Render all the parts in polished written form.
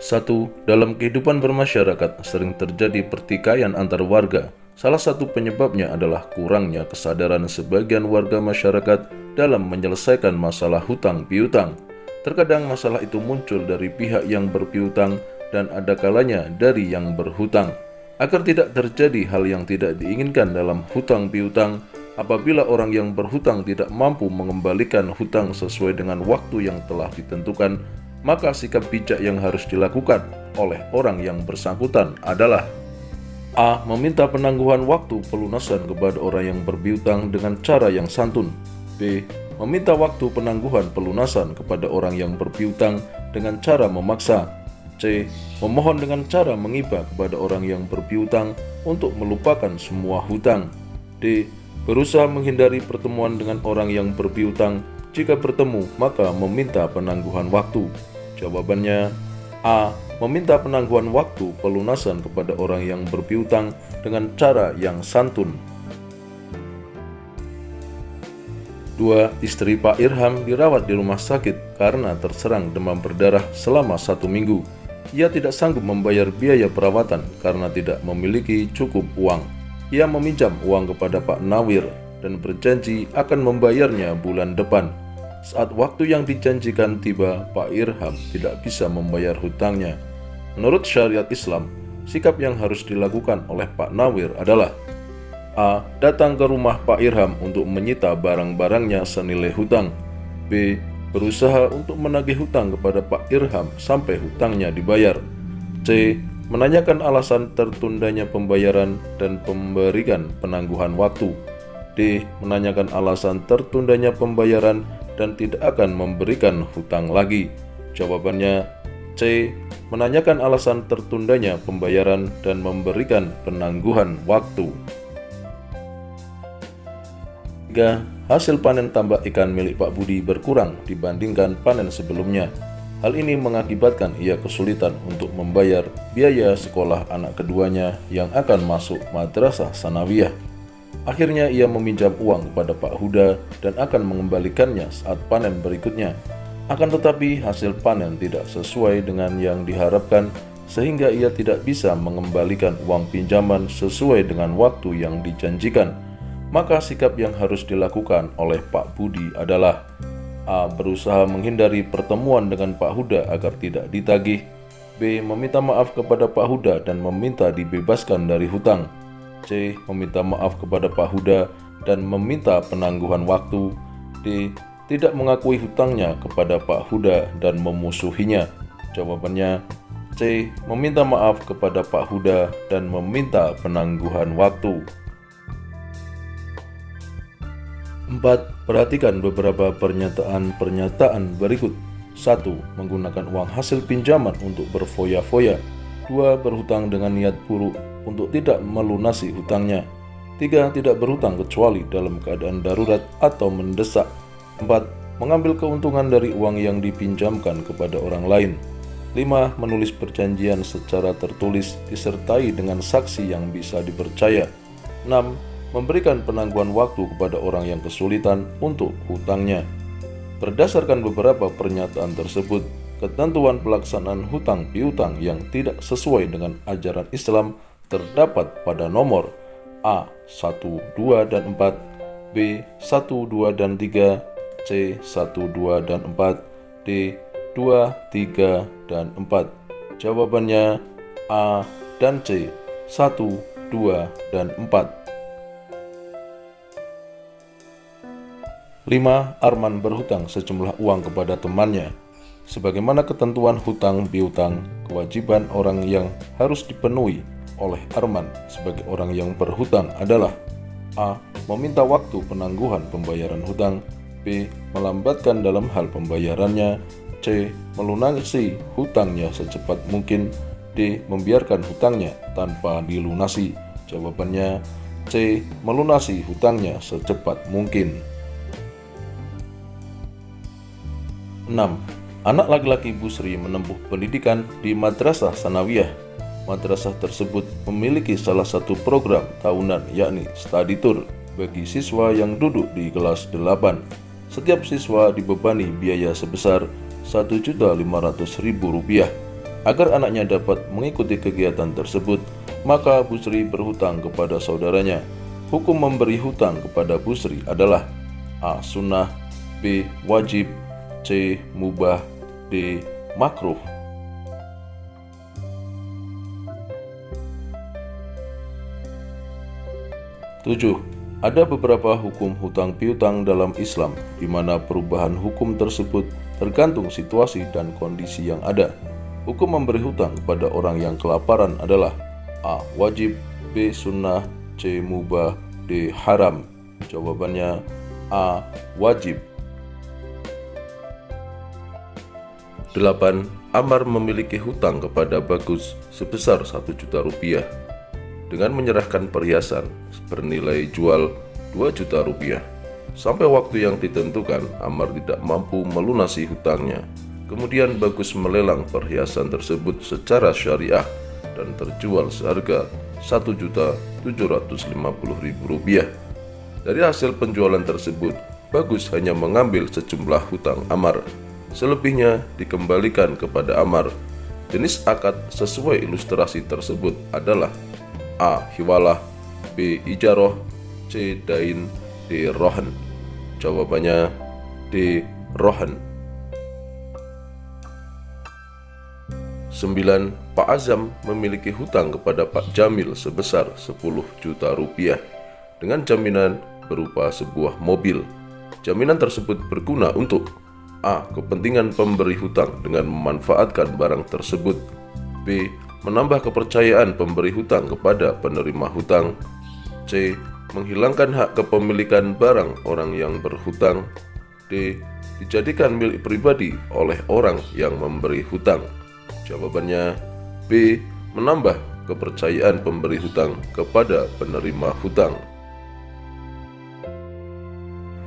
1. Dalam kehidupan bermasyarakat sering terjadi pertikaian antar warga. Salah satu penyebabnya adalah kurangnya kesadaran sebagian warga masyarakat dalam menyelesaikan masalah hutang piutang. Terkadang masalah itu muncul dari pihak yang berpiutang dan ada kalanya dari yang berhutang. Agar tidak terjadi hal yang tidak diinginkan dalam hutang piutang, apabila orang yang berhutang tidak mampu mengembalikan hutang sesuai dengan waktu yang telah ditentukan, maka sikap bijak yang harus dilakukan oleh orang yang bersangkutan adalah: A. Meminta penangguhan waktu pelunasan kepada orang yang berpiutang dengan cara yang santun. B. Meminta waktu penangguhan pelunasan kepada orang yang berpiutang dengan cara memaksa. C. Memohon dengan cara menghibah kepada orang yang berpiutang untuk melupakan semua hutang. D. Berusaha menghindari pertemuan dengan orang yang berpiutang. Jika bertemu, maka meminta penangguhan waktu. Jawabannya A. Meminta penangguhan waktu pelunasan kepada orang yang berpiutang dengan cara yang santun. 2. Istri Pak Irham dirawat di rumah sakit karena terserang demam berdarah selama 1 minggu. Ia tidak sanggup membayar biaya perawatan karena tidak memiliki cukup uang. Ia meminjam uang kepada Pak Nawir dan berjanji akan membayarnya bulan depan. Saat waktu yang dijanjikan tiba, Pak Irham tidak bisa membayar hutangnya. Menurut syariat Islam, sikap yang harus dilakukan oleh Pak Nawir adalah: A. Datang ke rumah Pak Irham untuk menyita barang-barangnya senilai hutang. B. Berusaha untuk menagih hutang kepada Pak Irham sampai hutangnya dibayar. C. Menanyakan alasan tertundanya pembayaran dan memberikan penangguhan waktu. D. Menanyakan alasan tertundanya pembayaran dan tidak akan memberikan hutang lagi. Jawabannya C. Menanyakan alasan tertundanya pembayaran dan memberikan penangguhan waktu. 3. Hasil panen tambak ikan milik Pak Budi berkurang dibandingkan panen sebelumnya. Hal ini mengakibatkan ia kesulitan untuk membayar biaya sekolah anak keduanya yang akan masuk madrasah sanawiyah. Akhirnya ia meminjam uang kepada Pak Huda dan akan mengembalikannya saat panen berikutnya. Akan tetapi hasil panen tidak sesuai dengan yang diharapkan sehingga ia tidak bisa mengembalikan uang pinjaman sesuai dengan waktu yang dijanjikan. Maka sikap yang harus dilakukan oleh Pak Budi adalah: A. Berusaha menghindari pertemuan dengan Pak Huda agar tidak ditagih. B. Meminta maaf kepada Pak Huda dan meminta dibebaskan dari hutang. C. Meminta maaf kepada Pak Huda dan meminta penangguhan waktu. D. Tidak mengakui hutangnya kepada Pak Huda dan memusuhinya. Jawabannya C. Meminta maaf kepada Pak Huda dan meminta penangguhan waktu. 4. Perhatikan beberapa pernyataan berikut. 1. Menggunakan uang hasil pinjaman untuk berfoya-foya. 2. Berhutang dengan niat buruk untuk tidak melunasi hutangnya. 3. Tidak berhutang kecuali dalam keadaan darurat atau mendesak. 4. Mengambil keuntungan dari uang yang dipinjamkan kepada orang lain. 5. Menulis perjanjian secara tertulis disertai dengan saksi yang bisa dipercaya. 6. Memberikan penangguhan waktu kepada orang yang kesulitan untuk hutangnya. Berdasarkan beberapa pernyataan tersebut, ketentuan pelaksanaan hutang piutang yang tidak sesuai dengan ajaran Islam terdapat pada nomor A. 1, 2, dan 4, B. 1, 2, dan 3, C. 1, 2, dan 4, D. 2, 3, dan 4. Jawabannya A dan C, 1, 2, dan 4. 5. Arman berhutang sejumlah uang kepada temannya. Sebagaimana ketentuan hutang piutang, kewajiban orang yang harus dipenuhi oleh Arman sebagai orang yang berhutang adalah: A. Meminta waktu penangguhan pembayaran hutang. B. Melambatkan dalam hal pembayarannya. C. Melunasi hutangnya secepat mungkin. D. Membiarkan hutangnya tanpa dilunasi. Jawabannya C. Melunasi hutangnya secepat mungkin. 6. Anak laki-laki Busri menempuh pendidikan di Madrasah Sanawiyah. Madrasah tersebut memiliki salah satu program tahunan, yakni study tour bagi siswa yang duduk di kelas 8. Setiap siswa dibebani biaya sebesar Rp1.500.000. Agar anaknya dapat mengikuti kegiatan tersebut, maka Busri berhutang kepada saudaranya. Hukum memberi hutang kepada Busri adalah A. Sunnah, B. Wajib, C. Mubah, D. Makruh. Tujuh. Ada beberapa hukum hutang piutang dalam Islam, di mana perubahan hukum tersebut tergantung situasi dan kondisi yang ada. Hukum memberi hutang kepada orang yang kelaparan adalah A. Wajib, B. Sunnah, C. Mubah, D. Haram. Jawabannya A. Wajib. 8. Ammar memiliki hutang kepada Bagus sebesar 1 juta rupiah dengan menyerahkan perhiasan bernilai jual 2 juta rupiah. Sampai waktu yang ditentukan, Ammar tidak mampu melunasi hutangnya. Kemudian Bagus melelang perhiasan tersebut secara syariah dan terjual seharga Rp1.750.000. Dari hasil penjualan tersebut, Bagus hanya mengambil sejumlah hutang Ammar. Selebihnya dikembalikan kepada Ammar. Jenis akad sesuai ilustrasi tersebut adalah A. Hiwalah, B. Ijaroh, C. Dain, D. Rohan. Jawabannya D. Rohan. 9. Pak Azam memiliki hutang kepada Pak Jamil sebesar 10 juta rupiah dengan jaminan berupa sebuah mobil. Jaminan tersebut berguna untuk A. Kepentingan pemberi hutang dengan memanfaatkan barang tersebut, B. Menambah kepercayaan pemberi hutang kepada penerima hutang, C. Menghilangkan hak kepemilikan barang orang yang berhutang, D. Dijadikan milik pribadi oleh orang yang memberi hutang. Jawabannya B. Menambah kepercayaan pemberi hutang kepada penerima hutang.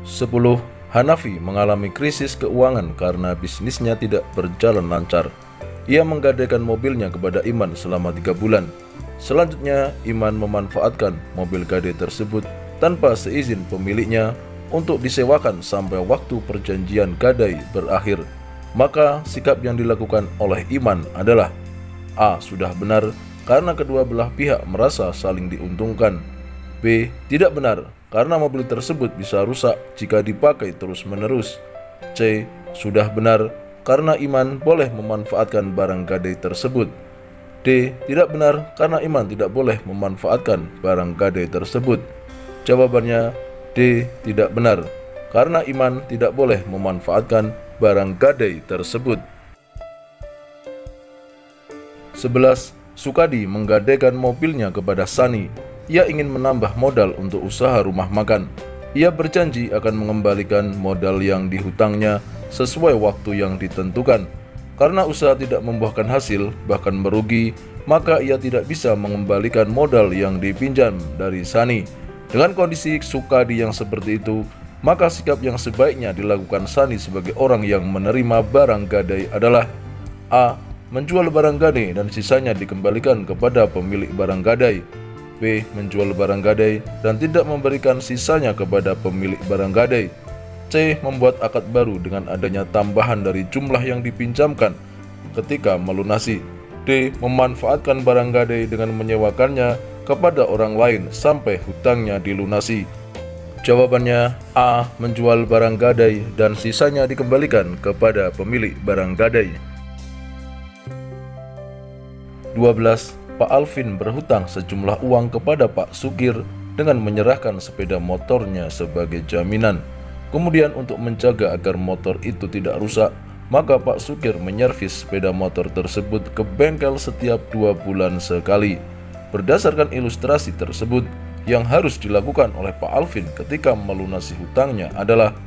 10. Hanafi mengalami krisis keuangan karena bisnisnya tidak berjalan lancar. Ia menggadaikan mobilnya kepada Iman selama 3 bulan. Selanjutnya, Iman memanfaatkan mobil gadai tersebut tanpa seizin pemiliknya untuk disewakan sampai waktu perjanjian gadai berakhir. Maka sikap yang dilakukan oleh Iman adalah A. Sudah benar karena kedua belah pihak merasa saling diuntungkan, B. Tidak benar karena mobil tersebut bisa rusak jika dipakai terus-menerus, C. Sudah benar karena Iman boleh memanfaatkan barang gadai tersebut, D. Tidak benar karena Iman tidak boleh memanfaatkan barang gadai tersebut. Jawabannya D. Tidak benar karena Iman tidak boleh memanfaatkan barang gadai tersebut. 11. Sukadi menggadaikan mobilnya kepada Sani. Ia ingin menambah modal untuk usaha rumah makan. Ia berjanji akan mengembalikan modal yang dihutangnya sesuai waktu yang ditentukan. Karena usaha tidak membuahkan hasil, bahkan merugi, maka ia tidak bisa mengembalikan modal yang dipinjam dari Sani. Dengan kondisi Sukadi yang seperti itu, maka sikap yang sebaiknya dilakukan Sani sebagai orang yang menerima barang gadai adalah A. Menjual barang gadai dan sisanya dikembalikan kepada pemilik barang gadai, B. Menjual barang gadai dan tidak memberikan sisanya kepada pemilik barang gadai, C. Membuat akad baru dengan adanya tambahan dari jumlah yang dipinjamkan ketika melunasi, D. Memanfaatkan barang gadai dengan menyewakannya kepada orang lain sampai hutangnya dilunasi. Jawabannya A. Menjual barang gadai dan sisanya dikembalikan kepada pemilik barang gadai. 12. Pak Alvin berhutang sejumlah uang kepada Pak Sukir dengan menyerahkan sepeda motornya sebagai jaminan. Kemudian untuk menjaga agar motor itu tidak rusak, maka Pak Sukir menyervis sepeda motor tersebut ke bengkel setiap 2 bulan sekali. Berdasarkan ilustrasi tersebut, yang harus dilakukan oleh Pak Alvin ketika melunasi hutangnya adalah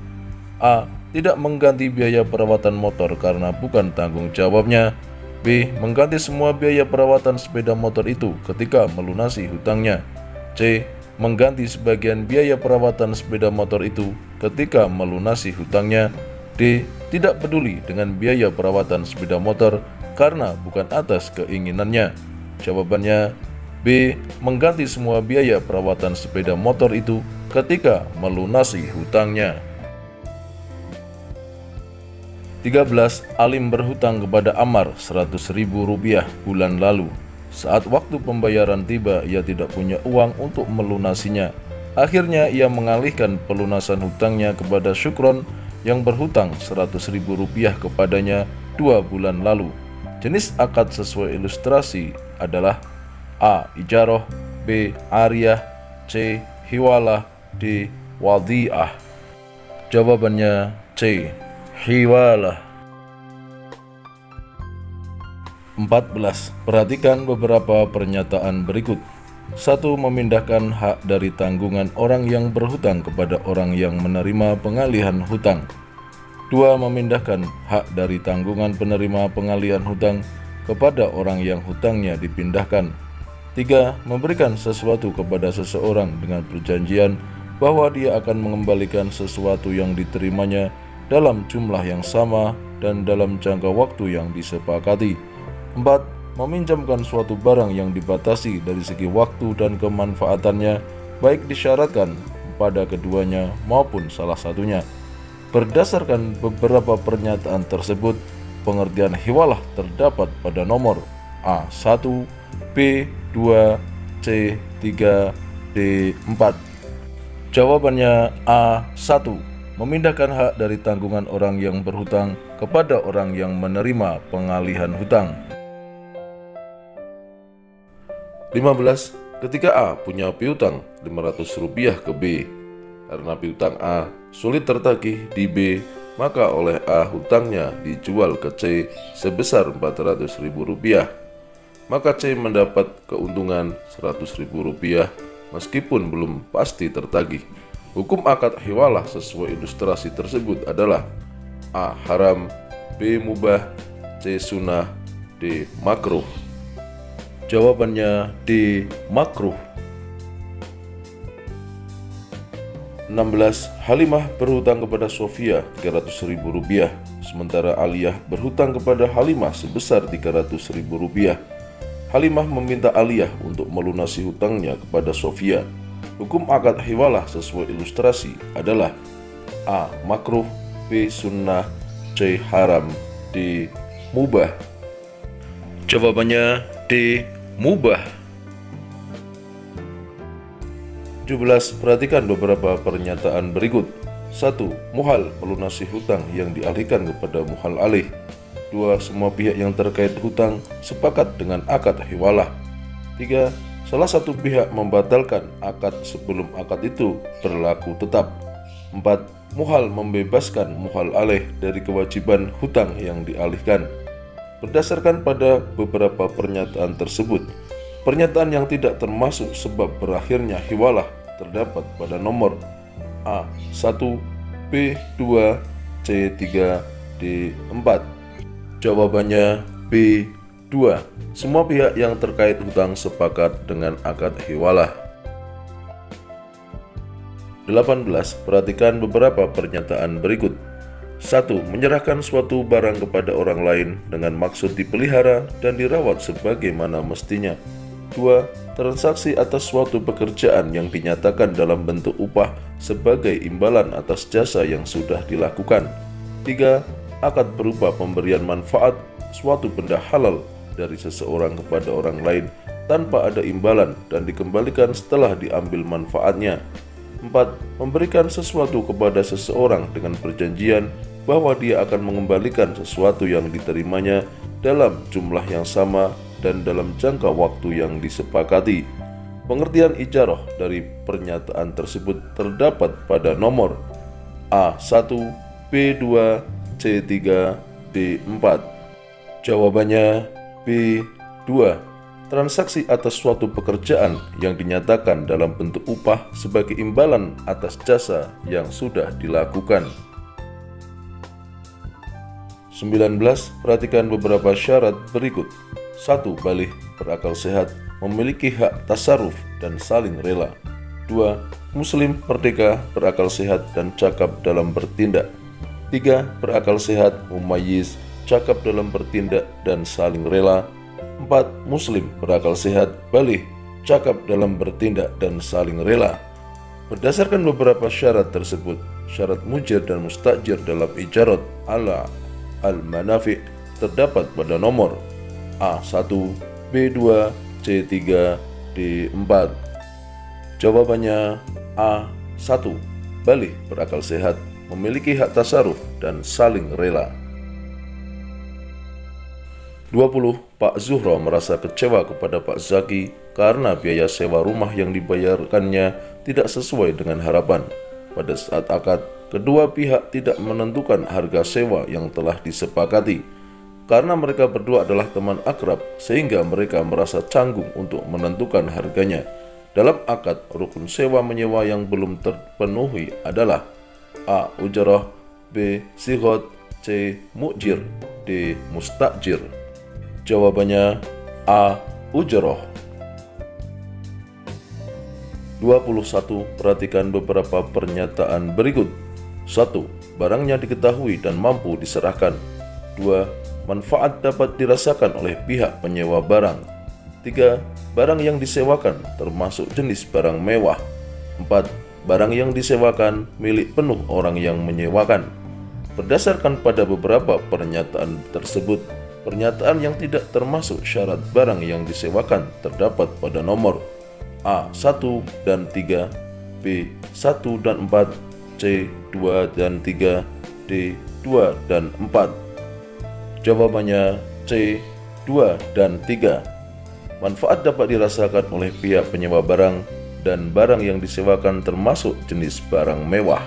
A. Tidak mengganti biaya perawatan motor karena bukan tanggung jawabnya, B. Mengganti semua biaya perawatan sepeda motor itu ketika melunasi hutangnya, C. Mengganti sebagian biaya perawatan sepeda motor itu ketika melunasi hutangnya, D. Tidak peduli dengan biaya perawatan sepeda motor karena bukan atas keinginannya. Jawabannya B. Mengganti semua biaya perawatan sepeda motor itu ketika melunasi hutangnya. 13. Alim berhutang kepada Ammar 100.000 rupiah bulan lalu. Saat waktu pembayaran tiba, ia tidak punya uang untuk melunasinya. Akhirnya ia mengalihkan pelunasan hutangnya kepada Syukron yang berhutang 100.000 rupiah kepadanya 2 bulan lalu. Jenis akad sesuai ilustrasi adalah A. Ijaroh, B. Ariyah, C. Hiwalah, D. Wadhi'ah. Jawabannya C. Hiwalah. 14. Perhatikan beberapa pernyataan berikut. 1. Memindahkan hak dari tanggungan orang yang berhutang kepada orang yang menerima pengalihan hutang. 2. Memindahkan hak dari tanggungan penerima pengalihan hutang kepada orang yang hutangnya dipindahkan. 3. Memberikan sesuatu kepada seseorang dengan perjanjian bahwa dia akan mengembalikan sesuatu yang diterimanya dalam jumlah yang sama dan dalam jangka waktu yang disepakati. 4. Meminjamkan suatu barang yang dibatasi dari segi waktu dan kemanfaatannya, baik disyaratkan pada keduanya maupun salah satunya. Berdasarkan beberapa pernyataan tersebut, pengertian hiwalah terdapat pada nomor A1, B2, C3, D4. Jawabannya A1. Memindahkan hak dari tanggungan orang yang berhutang kepada orang yang menerima pengalihan hutang. 15. Ketika A punya piutang 500 rupiah ke B, karena piutang A sulit tertagih di B, maka oleh A hutangnya dijual ke C sebesar 400.000 rupiah. Maka C mendapat keuntungan 100.000 rupiah meskipun belum pasti tertagih. Hukum akad hiwalah sesuai ilustrasi tersebut adalah A. Haram, B. Mubah, C. Sunnah, D. Makruh. Jawabannya D. Makruh. 16. Halimah berhutang kepada Sofia 300.000 rupiah, sementara Aliyah berhutang kepada Halimah sebesar 300.000 rupiah. Halimah meminta Aliyah untuk melunasi hutangnya kepada Sofia. Hukum akad hiwalah sesuai ilustrasi adalah A. Makruh, B. Sunnah, C. Haram, D. Mubah. Jawabannya D. Mubah. 17. Perhatikan beberapa pernyataan berikut. 1. Muhal melunasi hutang yang dialihkan kepada muhal alih. 2. Semua pihak yang terkait hutang sepakat dengan akad hiwalah. 3. Salah satu pihak membatalkan akad sebelum akad itu berlaku tetap. 4. Muhal membebaskan muhal alih dari kewajiban hutang yang dialihkan. Berdasarkan pada beberapa pernyataan tersebut, pernyataan yang tidak termasuk sebab berakhirnya hiwalah terdapat pada nomor A1, B2, C3, D4. Jawabannya B2. Semua pihak yang terkait hutang sepakat dengan akad hiwalah. 18. Perhatikan beberapa pernyataan berikut. 1. Menyerahkan suatu barang kepada orang lain dengan maksud dipelihara dan dirawat sebagaimana mestinya. 2. Transaksi atas suatu pekerjaan yang dinyatakan dalam bentuk upah sebagai imbalan atas jasa yang sudah dilakukan. 3. Akad berupa pemberian manfaat suatu benda halal dari seseorang kepada orang lain tanpa ada imbalan dan dikembalikan setelah diambil manfaatnya. 4. Memberikan sesuatu kepada seseorang dengan perjanjian bahwa dia akan mengembalikan sesuatu yang diterimanya dalam jumlah yang sama dan dalam jangka waktu yang disepakati. Pengertian ijarah dari pernyataan tersebut terdapat pada nomor A1, B2, C3, D4. Jawabannya B2. Transaksi atas suatu pekerjaan yang dinyatakan dalam bentuk upah sebagai imbalan atas jasa yang sudah dilakukan. 19. Perhatikan beberapa syarat berikut. 1. Baligh, berakal sehat, memiliki hak tasarruf dan saling rela. 2. Muslim, merdeka, berakal sehat dan cakap dalam bertindak. 3. Berakal sehat, mumayyiz, cakap dalam bertindak dan saling rela. 4. Muslim, berakal sehat, baligh, cakap dalam bertindak dan saling rela. Berdasarkan beberapa syarat tersebut, syarat mujir dan mustajir dalam ijarat ala al-manafi' terdapat pada nomor A1, B2, C3, D4. Jawabannya A1. Balih berakal sehat, memiliki hak tasarruf dan saling rela. 20. Pak Zuhro merasa kecewa kepada Pak Zaki karena biaya sewa rumah yang dibayarkannya tidak sesuai dengan harapan. Pada saat akad, kedua pihak tidak menentukan harga sewa yang telah disepakati. Karena mereka berdua adalah teman akrab, sehingga mereka merasa canggung untuk menentukan harganya. Dalam akad, rukun sewa menyewa yang belum terpenuhi adalah A. Ujrah, B. Sighot, C. Mu'jir, D. Mustajir. Jawabannya A. Ujrah. 21. Perhatikan beberapa pernyataan berikut. 1. Barangnya diketahui dan mampu diserahkan. 2. Manfaat dapat dirasakan oleh pihak penyewa barang. 3. Barang yang disewakan termasuk jenis barang mewah. 4. Barang yang disewakan milik penuh orang yang menyewakan. Berdasarkan pada beberapa pernyataan tersebut, pernyataan yang tidak termasuk syarat barang yang disewakan terdapat pada nomor A1 dan 3, B1 dan 4, C2 dan 3, D2 dan 4. Jawabannya C2 dan 3. Manfaat dapat dirasakan oleh pihak penyewa barang dan barang yang disewakan termasuk jenis barang mewah.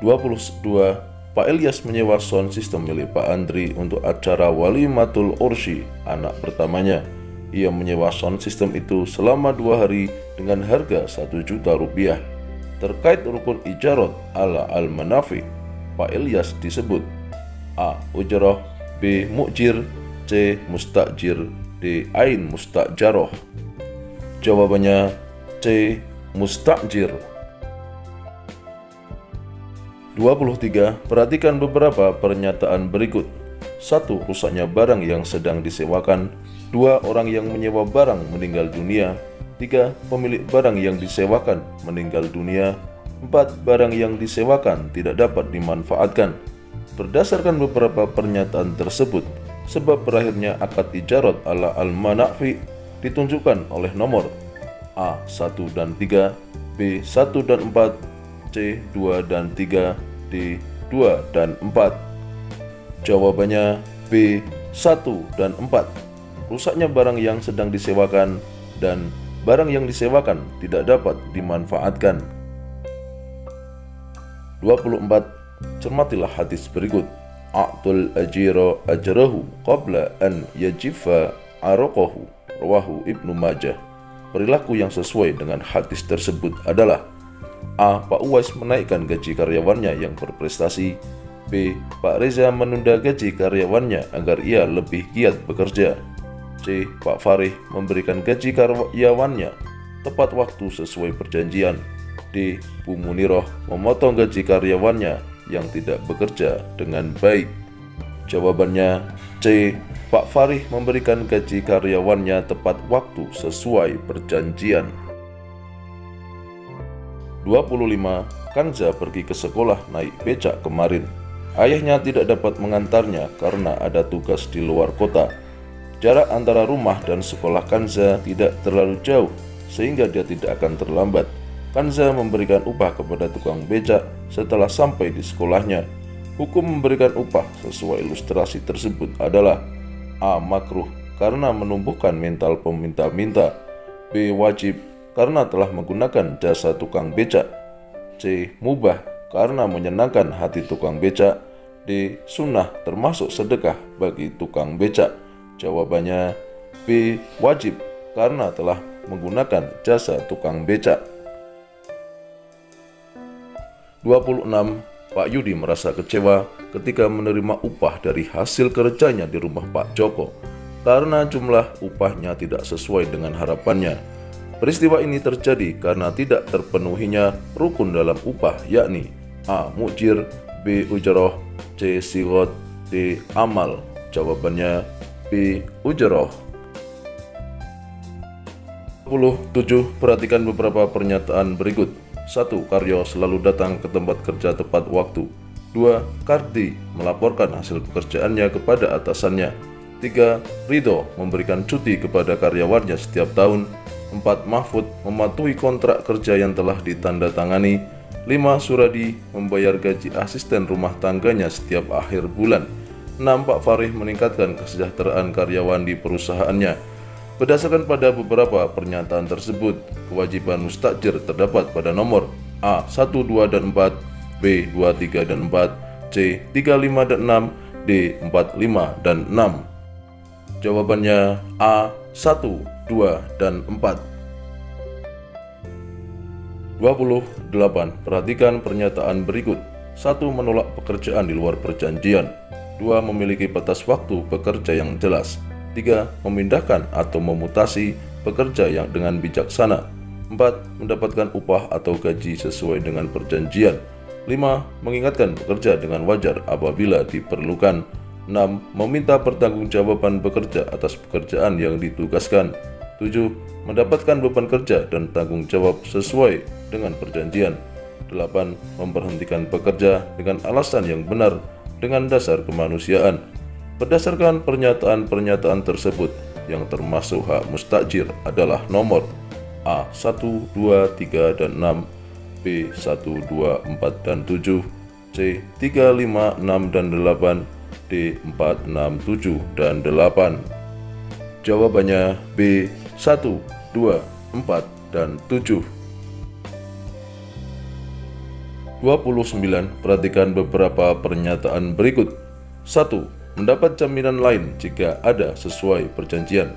22. Pak Ilyas menyewa sound system milik Pak Andri untuk acara Walimatul Ursy anak pertamanya. Ia menyewa sound system itu selama 2 hari dengan harga 1 juta rupiah. Terkait rukun ijarot ala al-manafi, Pak Ilyas disebut A. Ujrah, B. Mu'jir, C. Mustajir, D. Ain Mustajaroh. Jawabannya C. Mustajir. 23. Perhatikan beberapa pernyataan berikut. 1. Rusaknya barang yang sedang disewakan. 2. Orang yang menyewa barang meninggal dunia. 3. Pemilik barang yang disewakan meninggal dunia. 4. Barang yang disewakan tidak dapat dimanfaatkan. Berdasarkan beberapa pernyataan tersebut, sebab berakhirnya akad ijarot ala al-manafi ditunjukkan oleh nomor A1 dan 3, B1 dan 4, C2 dan 3, D2 dan 4. Jawabannya B1 dan 4. Rusaknya barang yang sedang disewakan dan barang yang disewakan tidak dapat dimanfaatkan. 24. Cermatilah hadis berikut. A'tul ajira ajrahu qabla an yajifa araqahu, rawahu Ibnu Majah. Perilaku yang sesuai dengan hadis tersebut adalah A. Pak Uwais menaikkan gaji karyawannya yang berprestasi. B. Pak Reza menunda gaji karyawannya agar ia lebih giat bekerja. C. Pak Farih memberikan gaji karyawannya tepat waktu sesuai perjanjian. D. Bu Muniroh memotong gaji karyawannya yang tidak bekerja dengan baik. Jawabannya C. Pak Farih memberikan gaji karyawannya tepat waktu sesuai perjanjian. 25. Kanza pergi ke sekolah naik becak kemarin. Ayahnya tidak dapat mengantarnya karena ada tugas di luar kota. Jarak antara rumah dan sekolah Kanza tidak terlalu jauh sehingga dia tidak akan terlambat. Kanza memberikan upah kepada tukang becak setelah sampai di sekolahnya. Hukum memberikan upah sesuai ilustrasi tersebut adalah A. Makruh karena menumbuhkan mental peminta-minta. B. Wajib karena telah menggunakan jasa tukang becak. C. Mubah karena menyenangkan hati tukang becak. D. Sunnah termasuk sedekah bagi tukang becak. Jawabannya B. Wajib karena telah menggunakan jasa tukang becak. 26. Pak Yudi merasa kecewa ketika menerima upah dari hasil kerjanya di rumah Pak Joko karena jumlah upahnya tidak sesuai dengan harapannya. Peristiwa ini terjadi karena tidak terpenuhinya rukun dalam upah, yakni A. Mu'jir, B. Ujrah, C. Sighot, D. Amal. Jawabannya B. Ujrah. 27. Perhatikan beberapa pernyataan berikut. 1. Karyo selalu datang ke tempat kerja tepat waktu. 2. Kardi melaporkan hasil pekerjaannya kepada atasannya. 3. Ridho memberikan cuti kepada karyawannya setiap tahun. 4. Mahfud mematuhi kontrak kerja yang telah ditandatangani. 5. Suradi membayar gaji asisten rumah tangganya setiap akhir bulan. 6. Pak Farih meningkatkan kesejahteraan karyawan di perusahaannya. Berdasarkan pada beberapa pernyataan tersebut, kewajiban mustajir terdapat pada nomor A. 1, 2, dan 4, B. 2, 3, dan 4, C. 3, 5, dan 6, D. 4, 5, dan 6. Jawabannya A. 1, 2, dan 4. 28. Perhatikan pernyataan berikut. 1. Menolak pekerjaan di luar perjanjian. 2. Memiliki batas waktu bekerja yang jelas. 3. Memindahkan atau memutasi pekerja yang dengan bijaksana. 4. Mendapatkan upah atau gaji sesuai dengan perjanjian. 5. Mengingatkan pekerja dengan wajar apabila diperlukan. 6. Meminta pertanggungjawaban bekerja atas pekerjaan yang ditugaskan. 7. Mendapatkan beban kerja dan tanggung jawab sesuai dengan perjanjian. 8. Memberhentikan pekerja dengan alasan yang benar dengan dasar kemanusiaan. Berdasarkan pernyataan-pernyataan tersebut, yang termasuk hak mustajir adalah nomor A. 1, 2, 3, dan 6, B. 1, 2, 4, dan 7, C. 3, 5, 6, dan 8, D. 4, 6, 7, dan 8. Jawabannya B. 1, 2, 4, dan 7. 29. Perhatikan beberapa pernyataan berikut. 1. Mendapat jaminan lain jika ada sesuai perjanjian.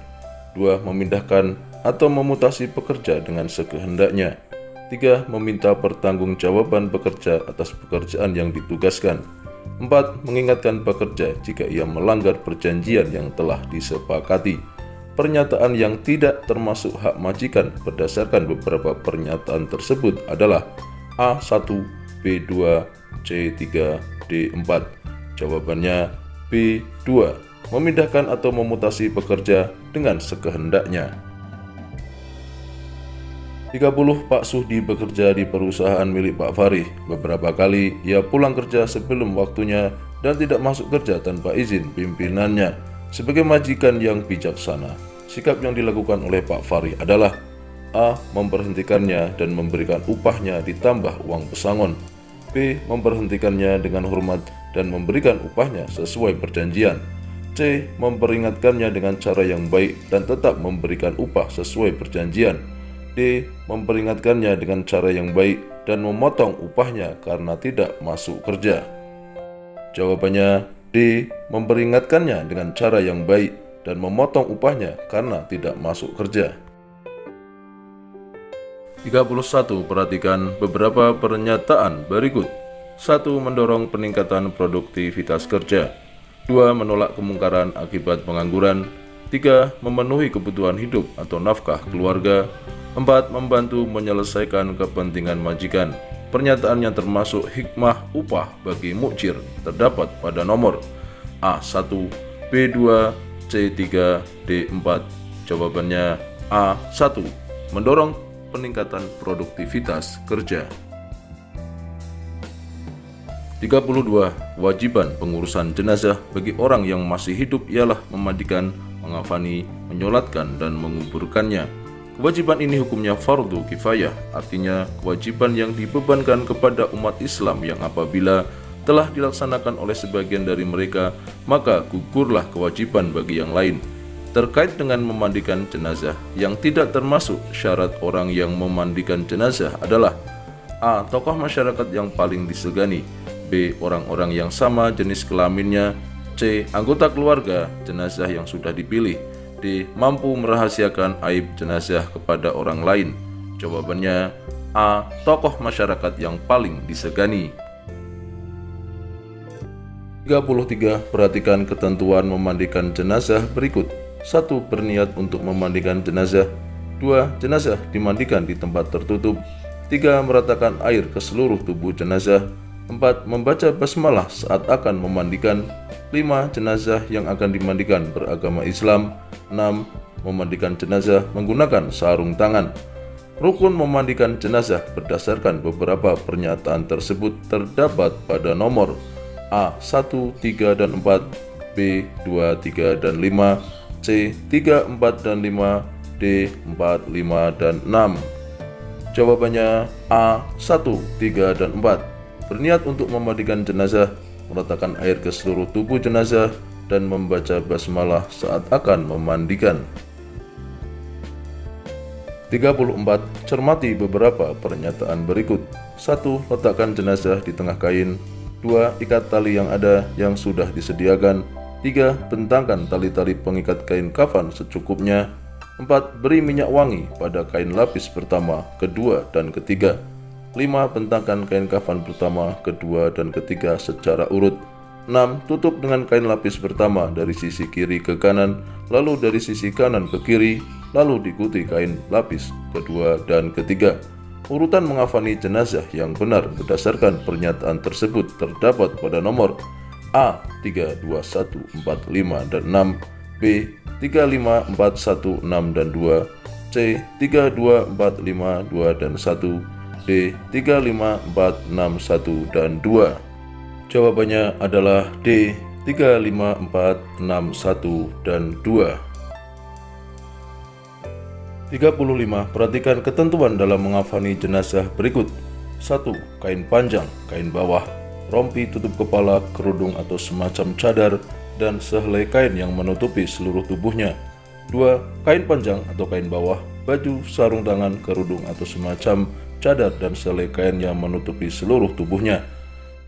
2. Memindahkan atau memutasi pekerja dengan sekehendaknya. 3. Meminta pertanggungjawaban bekerja atas pekerjaan yang ditugaskan. 4. Mengingatkan pekerja jika ia melanggar perjanjian yang telah disepakati. Pernyataan yang tidak termasuk hak majikan berdasarkan beberapa pernyataan tersebut adalah A1, B2, C3, D4. Jawabannya B2. Memindahkan atau memutasi pekerja dengan sekehendaknya. 30. Pak Suhdi bekerja di perusahaan milik Pak Farih. Beberapa kali ia pulang kerja sebelum waktunya dan tidak masuk kerja tanpa izin pimpinannya. Sebagai majikan yang bijaksana, sikap yang dilakukan oleh Pak Farih adalah A. Memberhentikannya dan memberikan upahnya ditambah uang pesangon. B. Memberhentikannya dengan hormat dan memberikan upahnya sesuai perjanjian. C. Memperingatkannya dengan cara yang baik dan tetap memberikan upah sesuai perjanjian. D. Memperingatkannya dengan cara yang baik dan memotong upahnya karena tidak masuk kerja. Jawabannya D. Memperingatkannya dengan cara yang baik dan memotong upahnya karena tidak masuk kerja. 31. Perhatikan beberapa pernyataan berikut. 1. Mendorong peningkatan produktivitas kerja. 2. Menolak kemungkaran akibat pengangguran. 3. Memenuhi kebutuhan hidup atau nafkah keluarga. 4. Membantu menyelesaikan kepentingan majikan. Pernyataan yang termasuk hikmah upah bagi mukjir terdapat pada nomor A1, B2, C3, D4. Jawabannya A1. Mendorong peningkatan produktivitas kerja. 32. Kewajiban pengurusan jenazah bagi orang yang masih hidup ialah memandikan, mengafani, menyolatkan, dan menguburkannya. Kewajiban ini hukumnya fardu kifayah, artinya kewajiban yang dibebankan kepada umat Islam yang apabila telah dilaksanakan oleh sebagian dari mereka, maka gugurlah kewajiban bagi yang lain. Terkait dengan memandikan jenazah, yang tidak termasuk syarat orang yang memandikan jenazah adalah A. Tokoh masyarakat yang paling disegani. B. Orang-orang yang sama jenis kelaminnya. C. Anggota keluarga jenazah yang sudah dipilih. D. Mampu merahasiakan aib jenazah kepada orang lain. Jawabannya A. Tokoh masyarakat yang paling disegani. 33. Perhatikan ketentuan memandikan jenazah berikut. 1. Berniat untuk memandikan jenazah. 2. Jenazah dimandikan di tempat tertutup. 3. Meratakan air ke seluruh tubuh jenazah. 4. Membaca basmalah saat akan memandikan. 5. Jenazah yang akan dimandikan beragama Islam. 6. Memandikan jenazah menggunakan sarung tangan. Rukun memandikan jenazah berdasarkan beberapa pernyataan tersebut terdapat pada nomor A. 1, 3, dan 4, B. 2, 3, dan 5, C. 3, 4, dan 5, D. 4, 5, dan 6. Jawabannya A. 1, 3, dan 4. Berniat untuk memandikan jenazah, meletakkan air ke seluruh tubuh jenazah, dan membaca basmalah saat akan memandikan. 34. Cermati beberapa pernyataan berikut. 1. Letakkan jenazah di tengah kain. 2. Ikat tali yang ada yang sudah disediakan. 3. Bentangkan tali-tali pengikat kain kafan secukupnya. 4. Beri minyak wangi pada kain lapis pertama, kedua, dan ketiga. 5. Bentangkan kain kafan pertama, kedua, dan ketiga secara urut. 6. Tutup dengan kain lapis pertama dari sisi kiri ke kanan, lalu dari sisi kanan ke kiri, lalu diikuti kain lapis kedua dan ketiga. Urutan mengafani jenazah yang benar berdasarkan pernyataan tersebut terdapat pada nomor A. 3, 2, 1, 4, 5, dan 6, B. 3, 5, 4, 1, 6, dan 2, C. 3, 2, 4, 5, 2, dan 1, D. 3, 5, 4, 6, 1, dan 2. Jawabannya adalah D. 3, 5, 4, 6, 1, dan 2. 35. Perhatikan ketentuan dalam mengafani jenazah berikut. 1. Kain panjang, kain bawah, rompi tutup kepala, kerudung atau semacam cadar, dan sehelai kain yang menutupi seluruh tubuhnya. 2. Kain panjang atau kain bawah, baju, sarung tangan, kerudung atau semacam cadar, dan sehelai kain yang menutupi seluruh tubuhnya.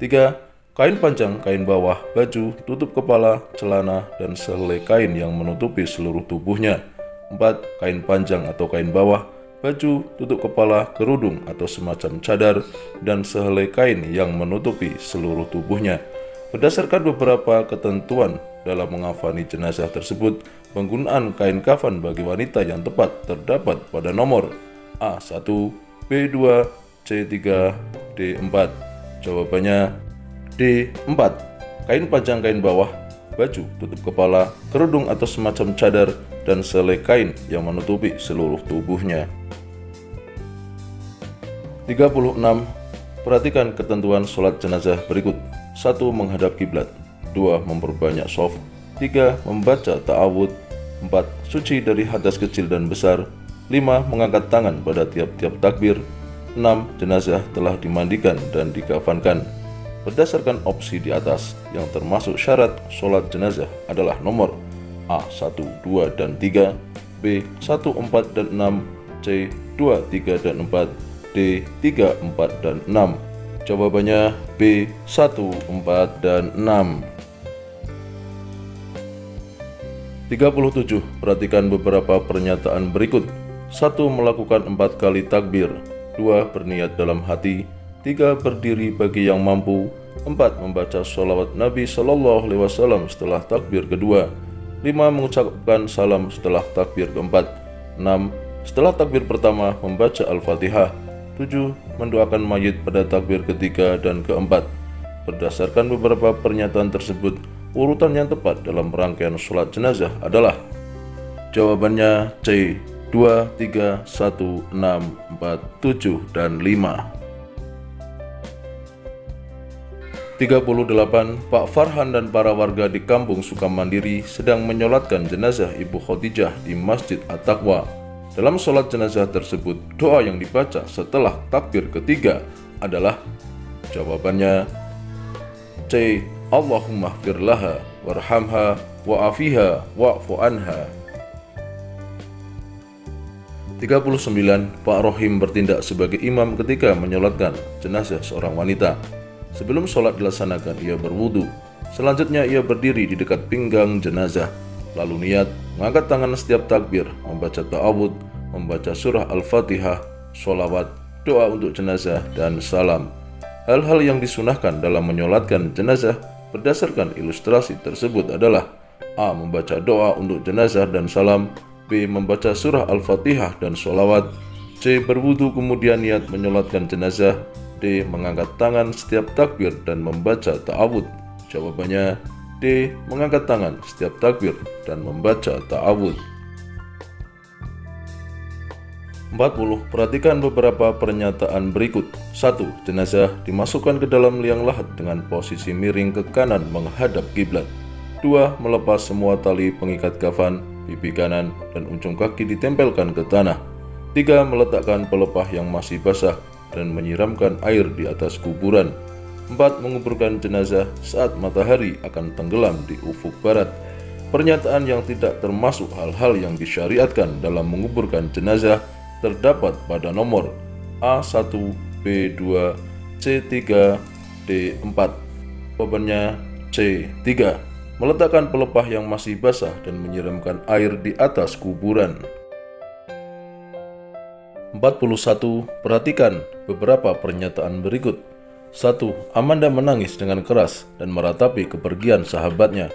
3. Kain panjang, kain bawah, baju, tutup kepala, celana, dan sehelai kain yang menutupi seluruh tubuhnya. 4. Kain panjang atau kain bawah, baju, tutup kepala, kerudung atau semacam cadar, dan sehelai kain yang menutupi seluruh tubuhnya. Berdasarkan beberapa ketentuan dalam mengafani jenazah tersebut, penggunaan kain kafan bagi wanita yang tepat terdapat pada nomor A1, B2, C3, D4. Jawabannya D4. Kain panjang, kain bawah, baju, tutup kepala, kerudung atau semacam cadar, dan sehelai kain yang menutupi seluruh tubuhnya. 36. Perhatikan ketentuan sholat jenazah berikut. 1. Menghadap kiblat. 2. Memperbanyak shaf. 3. Membaca ta'awud. 4. Suci dari hadas kecil dan besar. 5. Mengangkat tangan pada tiap-tiap takbir. 6. Jenazah telah dimandikan dan dikafankan. Berdasarkan opsi di atas, yang termasuk syarat sholat jenazah adalah nomor A. 1, 2, dan 3, B. 1, 4, dan 6, C. 2, 3, dan 4, D. 3, 4, dan 6. Jawabannya B. 1, 4, dan 6. 37. Perhatikan beberapa pernyataan berikut. 1. Melakukan 4 kali takbir. 2. Berniat dalam hati. 3. Berdiri bagi yang mampu. 4. Membaca sholawat Nabi SAW setelah takbir kedua. 5. Mengucapkan salam setelah takbir keempat. 6. Setelah takbir pertama membaca Al-Fatihah. 7. Mendoakan mayit pada takbir ketiga dan keempat. Berdasarkan beberapa pernyataan tersebut, urutan yang tepat dalam rangkaian sholat jenazah adalah jawabannya C. 2, 3, 1, 6, 4, 7, dan 5. 38. Pak Farhan dan para warga di kampung Sukamandiri sedang menyolatkan jenazah Ibu Khadijah di Masjid At-Taqwa. Dalam sholat jenazah tersebut, doa yang dibaca setelah takbir ketiga adalah jawabannya C. Allahumma ighfir laha warhamha wa'afiha wa'fu anha. 39. Pak Rohim bertindak sebagai imam ketika menyolatkan jenazah seorang wanita. Sebelum sholat dilaksanakan, ia berwudu. Selanjutnya, ia berdiri di dekat pinggang jenazah, lalu niat, mengangkat tangan setiap takbir, membaca ta'awud, membaca surah Al-Fatihah, sholawat, doa untuk jenazah, dan salam. Hal-hal yang disunahkan dalam menyolatkan jenazah berdasarkan ilustrasi tersebut adalah A. Membaca doa untuk jenazah dan salam. B. Membaca surah Al-Fatihah dan sholawat. C. Berwudu kemudian niat menyolatkan jenazah. D. Mengangkat tangan setiap takbir dan membaca ta'awud. Jawabannya D. Mengangkat tangan setiap takbir dan membaca ta'awud. 40. Perhatikan beberapa pernyataan berikut. 1. Jenazah dimasukkan ke dalam liang lahat dengan posisi miring ke kanan menghadap kiblat. 2. Melepas semua tali pengikat kafan, pipi kanan, dan ujung kaki ditempelkan ke tanah. 3. Meletakkan pelepah yang masih basah dan menyiramkan air di atas kuburan. 4. Menguburkan jenazah saat matahari akan tenggelam di ufuk barat. Pernyataan yang tidak termasuk hal-hal yang disyariatkan dalam menguburkan jenazah terdapat pada nomor A1, B2, C3, D4. Jawabannya C3. Meletakkan pelepah yang masih basah dan menyiramkan air di atas kuburan. 41. Perhatikan beberapa pernyataan berikut. 1. Amanda menangis dengan keras dan meratapi kepergian sahabatnya.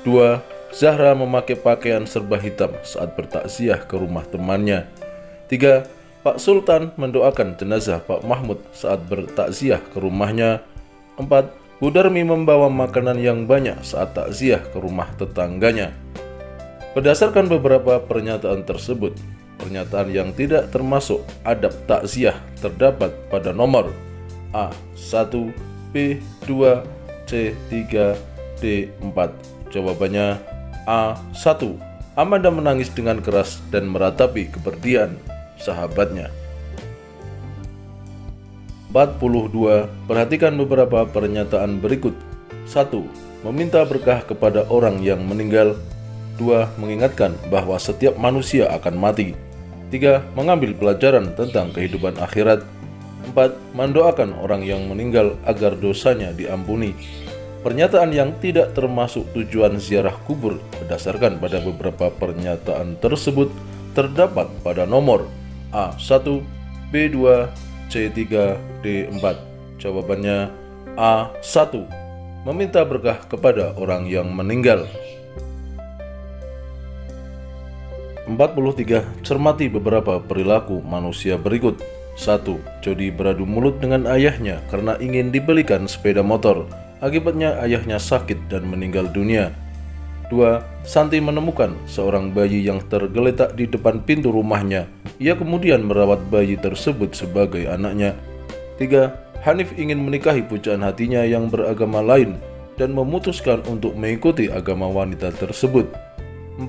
2. Zahra memakai pakaian serba hitam saat bertakziah ke rumah temannya. 3. Pak Sultan mendoakan jenazah Pak Mahmud saat bertakziah ke rumahnya. 4. Bu Darmi membawa makanan yang banyak saat takziah ke rumah tetangganya. Berdasarkan beberapa pernyataan tersebut, pernyataan yang tidak termasuk adab takziah terdapat pada nomor A1, B2, C3, D4. Jawabannya A1. Amanda menangis dengan keras dan meratapi kepergian sahabatnya. 42. Perhatikan beberapa pernyataan berikut. 1. Meminta berkah kepada orang yang meninggal. 2. Mengingatkan bahwa setiap manusia akan mati. 3. Mengambil pelajaran tentang kehidupan akhirat. 4. Mendoakan orang yang meninggal agar dosanya diampuni. Pernyataan yang tidak termasuk tujuan ziarah kubur berdasarkan pada beberapa pernyataan tersebut terdapat pada nomor A1, B2, C3, D4. Jawabannya A1. Meminta berkah kepada orang yang meninggal. 43. Cermati beberapa perilaku manusia berikut. 1. Jody beradu mulut dengan ayahnya karena ingin dibelikan sepeda motor. Akibatnya ayahnya sakit dan meninggal dunia. 2. Santi menemukan seorang bayi yang tergeletak di depan pintu rumahnya. Ia kemudian merawat bayi tersebut sebagai anaknya. 3. Hanif ingin menikahi pujaan hatinya yang beragama lain dan memutuskan untuk mengikuti agama wanita tersebut. 4.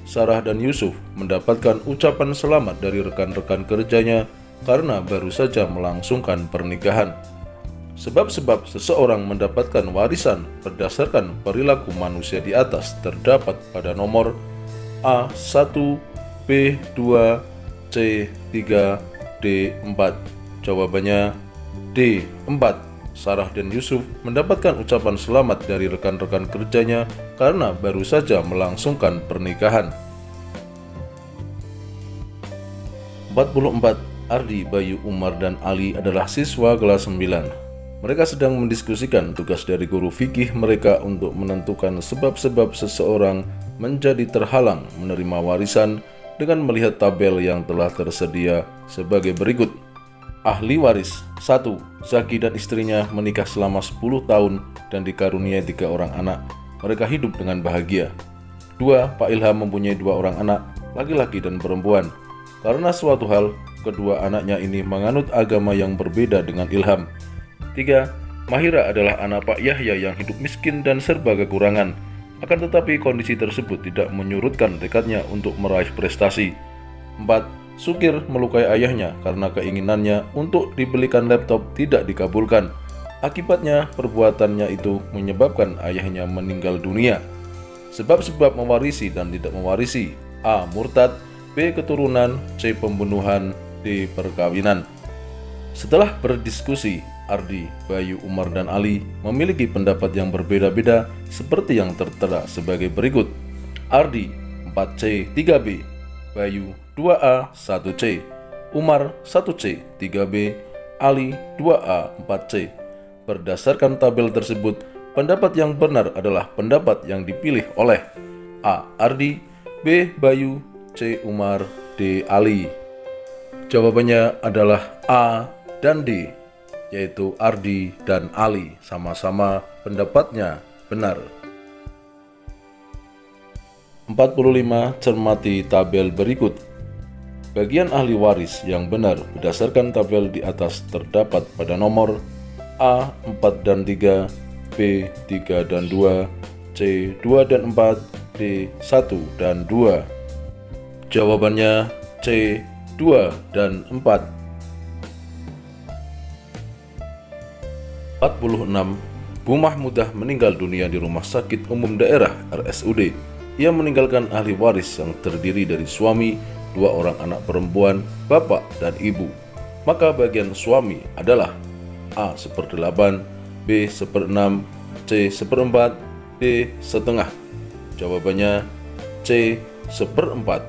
Sarah dan Yusuf mendapatkan ucapan selamat dari rekan-rekan kerjanya karena baru saja melangsungkan pernikahan. Sebab-sebab seseorang mendapatkan warisan berdasarkan perilaku manusia di atas terdapat pada nomor A1, B2, C3, D4. Jawabannya D4. Sarah dan Yusuf mendapatkan ucapan selamat dari rekan-rekan kerjanya karena baru saja melangsungkan pernikahan. 44. Ardi, Bayu, Umar, dan Ali adalah siswa kelas 9. Mereka sedang mendiskusikan tugas dari guru fikih mereka untuk menentukan sebab-sebab seseorang menjadi terhalang menerima warisan dengan melihat tabel yang telah tersedia sebagai berikut. Ahli waris 1. Zaki dan istrinya menikah selama 10 tahun dan dikaruniai 3 orang anak. Mereka hidup dengan bahagia. 2. Pak Ilham mempunyai 2 orang anak, laki-laki dan perempuan. Karena suatu hal, kedua anaknya ini menganut agama yang berbeda dengan Ilham. 3. Mahira adalah anak Pak Yahya yang hidup miskin dan serba kekurangan. Akan tetapi kondisi tersebut tidak menyurutkan tekadnya untuk meraih prestasi. 4. Sukir melukai ayahnya karena keinginannya untuk dibelikan laptop tidak dikabulkan. Akibatnya perbuatannya itu menyebabkan ayahnya meninggal dunia. Sebab-sebab mewarisi dan tidak mewarisi: A. Murtad, B. Keturunan, C. Pembunuhan, D. Perkawinan. Setelah berdiskusi, Ardi, Bayu, Umar, dan Ali memiliki pendapat yang berbeda-beda seperti yang tertera sebagai berikut. Ardi 4C 3B, Bayu 2A 1C, Umar 1C 3B, Ali 2A 4C. Berdasarkan tabel tersebut, pendapat yang benar adalah pendapat yang dipilih oleh A. Ardi, B. Bayu, C. Umar, D. Ali. Jawabannya adalah A dan D, yaitu Ardi dan Ali, sama-sama pendapatnya benar. 45. Cermati tabel berikut. Bagian ahli waris yang benar berdasarkan tabel di atas terdapat pada nomor A 4 dan 3, B 3 dan 2, C 2 dan 4, D 1 dan 2. Jawabannya C 2 dan 4. 46. Bu Mahmudah meninggal dunia di Rumah Sakit Umum Daerah RSUD. Ia meninggalkan ahli waris yang terdiri dari suami, 2 orang anak perempuan, bapak dan ibu. Maka bagian suami adalah A 1/8, B 1/6, C 1/4, D setengah. Jawabannya C 1/4.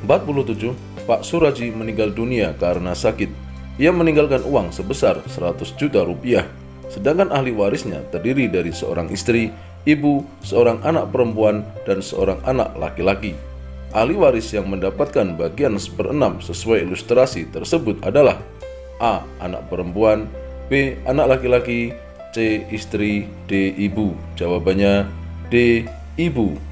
47. Pak Suraji meninggal dunia karena sakit. Ia meninggalkan uang sebesar 100 juta rupiah. Sedangkan ahli warisnya terdiri dari seorang istri, ibu, seorang anak perempuan, dan seorang anak laki-laki. Ahli waris yang mendapatkan bagian 1/6 sesuai ilustrasi tersebut adalah A. Anak perempuan, B. Anak laki-laki, C. Istri, D. Ibu. Jawabannya D. Ibu.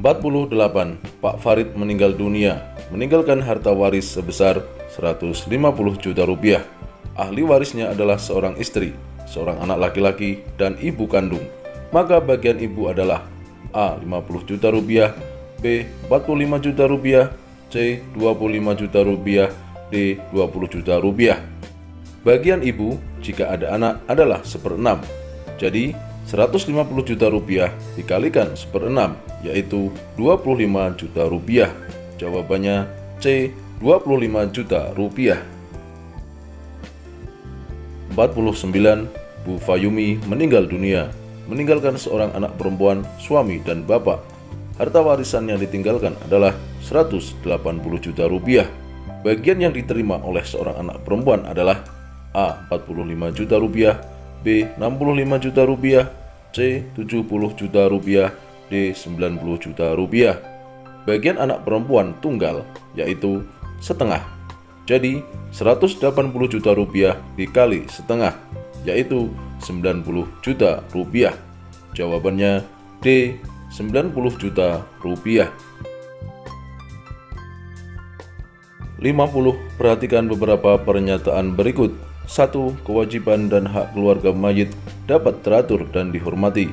48. Pak Farid meninggal dunia, meninggalkan harta waris sebesar 150 juta rupiah. Ahli warisnya adalah seorang istri, seorang anak laki-laki, dan ibu kandung. Maka bagian ibu adalah A 50 juta rupiah, B 45 juta rupiah, C 25 juta rupiah, D 20 juta rupiah. Bagian ibu jika ada anak adalah 1/6. Jadi 150 juta rupiah dikalikan 1/6 yaitu 25 juta rupiah. Jawabannya C 25 juta rupiah. 49. Bu Fayumi meninggal dunia, meninggalkan seorang anak perempuan, suami dan bapak. Harta warisan yang ditinggalkan adalah 180 juta rupiah. Bagian yang diterima oleh seorang anak perempuan adalah A 45 juta rupiah, B 65 juta rupiah, C 70 juta rupiah, D 90 juta rupiah. Bagian anak perempuan tunggal yaitu setengah. Jadi 180 juta rupiah dikali setengah yaitu 90 juta rupiah. Jawabannya D 90 juta rupiah. 50. Perhatikan beberapa pernyataan berikut. 1. Kewajiban dan hak keluarga mayit dapat teratur dan dihormati.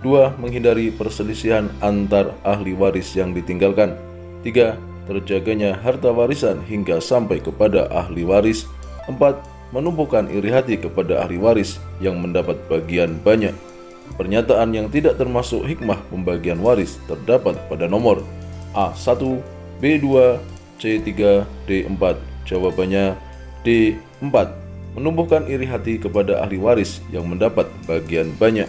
2. Menghindari perselisihan antar ahli waris yang ditinggalkan. 3. Terjaganya harta warisan hingga sampai kepada ahli waris. 4. Menumbuhkan iri hati kepada ahli waris yang mendapat bagian banyak. Pernyataan yang tidak termasuk hikmah pembagian waris terdapat pada nomor A1, B2, C3, D4. Jawabannya D4. Menumbuhkan iri hati kepada ahli waris yang mendapat bagian banyak.